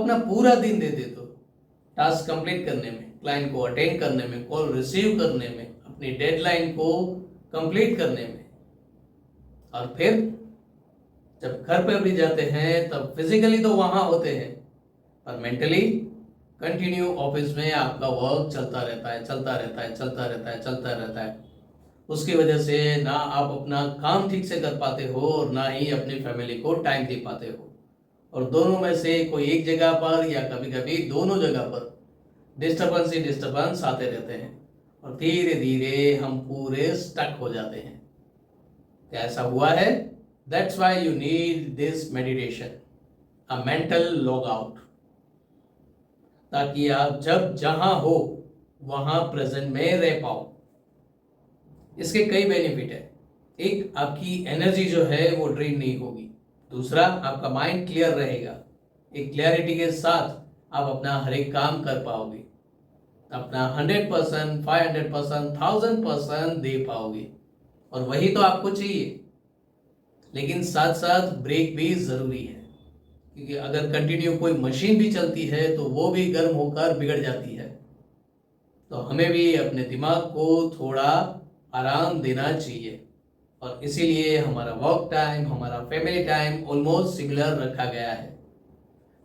अपना पूरा दिन दे देते हो टास्क कंप्लीट करने में, क्लाइंट को अटेंड करने में, कॉल रिसीव करने में, अपनी डेडलाइन को कंप्लीट करने में, और फिर जब घर पे भी जाते हैं तब फिजिकली तो वहां होते हैं पर मेंटली कंटिन्यू ऑफिस में आपका वर्क चलता रहता है, चलता रहता है, चलता रहता है, चलता रहता है। उसकी वजह से ना आप अपना काम ठीक से कर पाते हो और ना ही अपनी फैमिली को टाइम दे पाते हो, और दोनों में से कोई एक जगह पर या कभी कभी दोनों जगह पर डिस्टर्बेंस ही डिस्टर्बेंस आते रहते हैं और धीरे धीरे हम पूरे स्टक हो जाते हैं। क्या ऐसा हुआ है? That's why you need this meditation, a mental log out, ताकि आप जब जहां हो वहां प्रेजेंट में रह पाओ। इसके कई बेनिफिट है। एक, आपकी एनर्जी जो है वो ड्रेन नहीं होगी। दूसरा, आपका माइंड क्लियर रहेगा। एक क्लियरिटी के साथ आप अपना हर एक काम कर पाओगे, अपना 100%, 500%, 1000% दे पाओगे, और वही तो आपको चाहिए। लेकिन साथ साथ ब्रेक भी जरूरी है, क्योंकि अगर कंटिन्यू कोई मशीन भी चलती है तो वो भी गर्म होकर बिगड़ जाती है। तो हमें भी अपने दिमाग को थोड़ा आराम देना चाहिए, और इसीलिए हमारा वर्क टाइम, हमारा फैमिली टाइम ऑलमोस्ट सिमिलर रखा गया है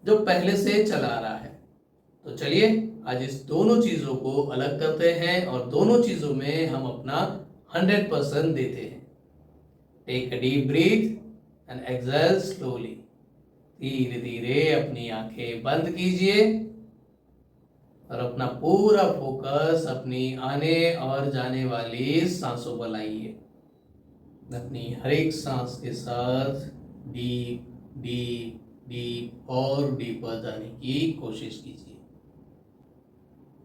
जो पहले से चला आ रहा है। तो चलिए आज इस दोनों चीज़ों को अलग करते हैं और दोनों चीज़ों में हम अपना 100% देते हैं। Take a deep breath and exhale slowly. धीरे धीरे अपनी आंखें बंद कीजिए और अपना पूरा फोकस अपनी आने और जाने वाली सांसों पर लाइए। अपनी हर एक सांस के साथ डीप डीप डीप और डीपर जाने की कोशिश कीजिए।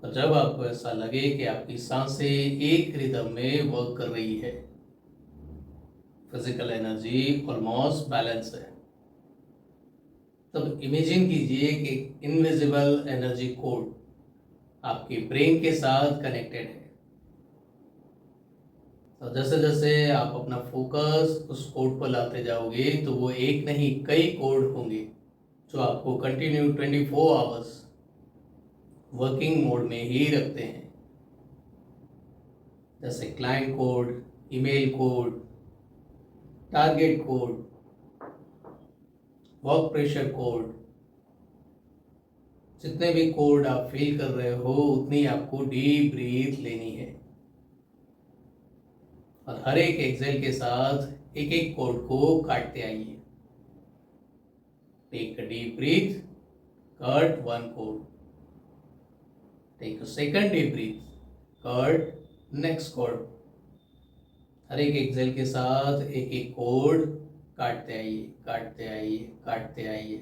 और जब आपको ऐसा लगे कि आपकी सांसें एक रिदम में वर्क कर रही है, फिजिकल एनर्जी ऑलमोस्ट बैलेंस है, तब इमेजिन कीजिए कि इनविजिबल एनर्जी कोड आपके ब्रेन के साथ कनेक्टेड है। तो जैसे जैसे आप अपना फोकस उस कोड पर लाते जाओगे तो वो एक नहीं कई कोड होंगे जो आपको कंटिन्यू 24 आवर्स वर्किंग मोड में ही रखते हैं। जैसे client code, email code, target code, work pressure code, जितने भी कोड आप फील कर रहे हो उतनी आपको डीप ब्रीथ लेनी है, और हर एक एक्सेल के साथ एक एक कोड को काटते आइए। Take a deep breath, cut one code, take a second deep breath, cut next code. हर एक एक्सेल के साथ एक एक कोड काटते आइए, काटते आइए, काटते आइए।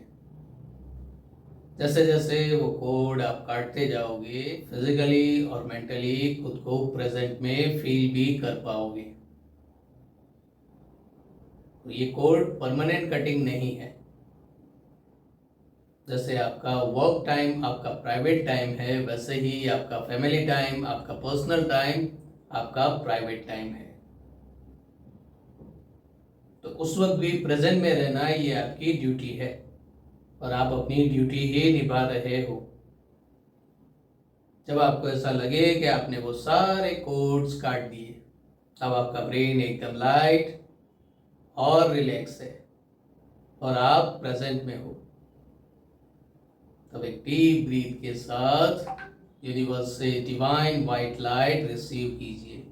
जैसे जैसे वो कोड आप काटते जाओगे फिजिकली और मेंटली खुद को प्रेजेंट में फील भी कर पाओगे। तो ये कोड परमानेंट कटिंग नहीं है। जैसे आपका वर्क टाइम आपका प्राइवेट टाइम है, वैसे ही आपका फैमिली टाइम, आपका पर्सनल टाइम आपका प्राइवेट टाइम है। तो उस वक्त भी प्रेजेंट में रहना ये आपकी ड्यूटी है, और आप अपनी ड्यूटी ही निभा रहे हो। जब आपको ऐसा लगे कि आपने वो सारे कोड्स काट दिए, अब आपका ब्रेन एकदम लाइट और रिलैक्स है और आप प्रेजेंट में हो, तब एक डीप ब्रीथ के साथ यूनिवर्स से डिवाइन वाइट लाइट रिसीव कीजिए,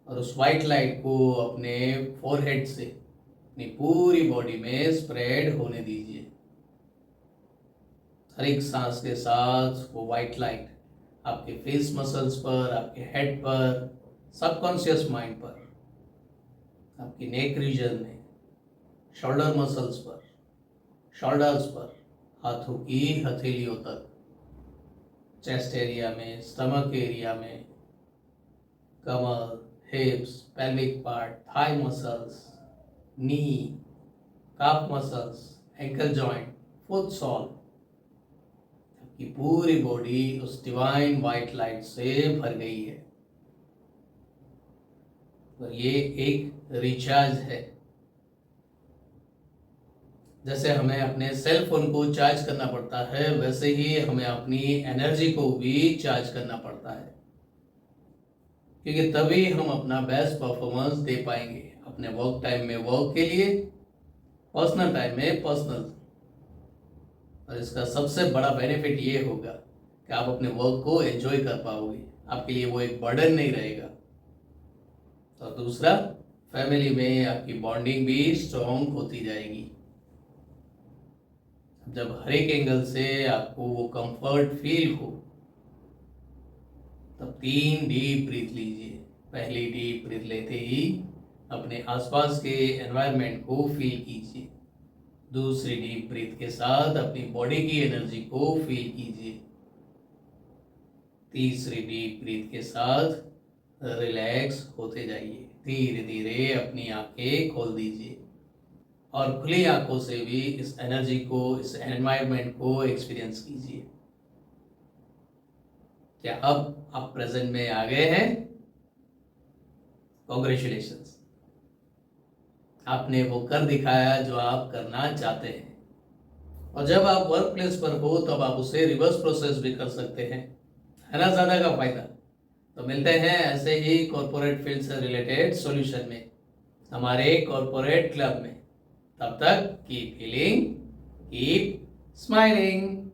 और उस वाइट लाइट को अपने फोरहेड से अपनी पूरी बॉडी में स्प्रेड होने दीजिए। हर एक सांस के साथ वो वाइट लाइट आपके फेस मसल्स पर, आपके हेड पर, सबकॉन्शियस माइंड पर, आपकी नेक रीजन में, शोल्डर मसल्स पर, शोल्डर्स पर, हाथों की हथेलियों तक, चेस्ट एरिया में, स्टमक एरिया में, कमर, hips, pelvic part, thigh muscles, knee, calf muscles, ankle joint, foot sole, आपकी पूरी बॉडी उस डिवाइन वाइट लाइट से भर गई है। और ये एक रिचार्ज है। जैसे हमें अपने सेल फोन को चार्ज करना पड़ता है, वैसे ही हमें अपनी एनर्जी को भी चार्ज करना पड़ता है, क्योंकि तभी हम अपना बेस्ट परफॉर्मेंस दे पाएंगे। अपने वर्क टाइम में वर्क के लिए, पर्सनल टाइम में पर्सनल। और इसका सबसे बड़ा बेनिफिट ये होगा कि आप अपने वर्क को एंजॉय कर पाओगे, आपके लिए वो एक बर्डन नहीं रहेगा। और दूसरा, फैमिली में आपकी बॉन्डिंग भी स्ट्रॉन्ग होती जाएगी। जब हर एक एंगल से आपको वो कंफर्ट फील हो, तब 3 डीप ब्रीथ लीजिए। पहली डीप ब्रीथ लेते ही अपने आसपास के एनवायरनमेंट को फील कीजिए। दूसरी डीप ब्रीथ के साथ अपनी बॉडी की एनर्जी को फील कीजिए। तीसरी डीप ब्रीथ के साथ रिलैक्स होते जाइए। धीरे धीरे अपनी आंखें खोल दीजिए और खुली आंखों से भी इस एनर्जी को, इस एनवायरनमेंट को एक्सपीरियंस कीजिए। क्या अब आप प्रेजेंट में आ गए हैं? कॉन्ग्रेचुलेशंस, आपने वो कर दिखाया जो आप करना चाहते हैं। और जब आप वर्क प्लेस पर हो तब आप उसे रिवर्स प्रोसेस भी कर सकते हैं, है ना ज़्यादा का फायदा। तो मिलते हैं ऐसे ही कॉर्पोरेट फील्ड से रिलेटेड सॉल्यूशन में हमारे कॉर्पोरेट क्लब में। तब तक कीप हीलिंग, कीप स्माइलिंग।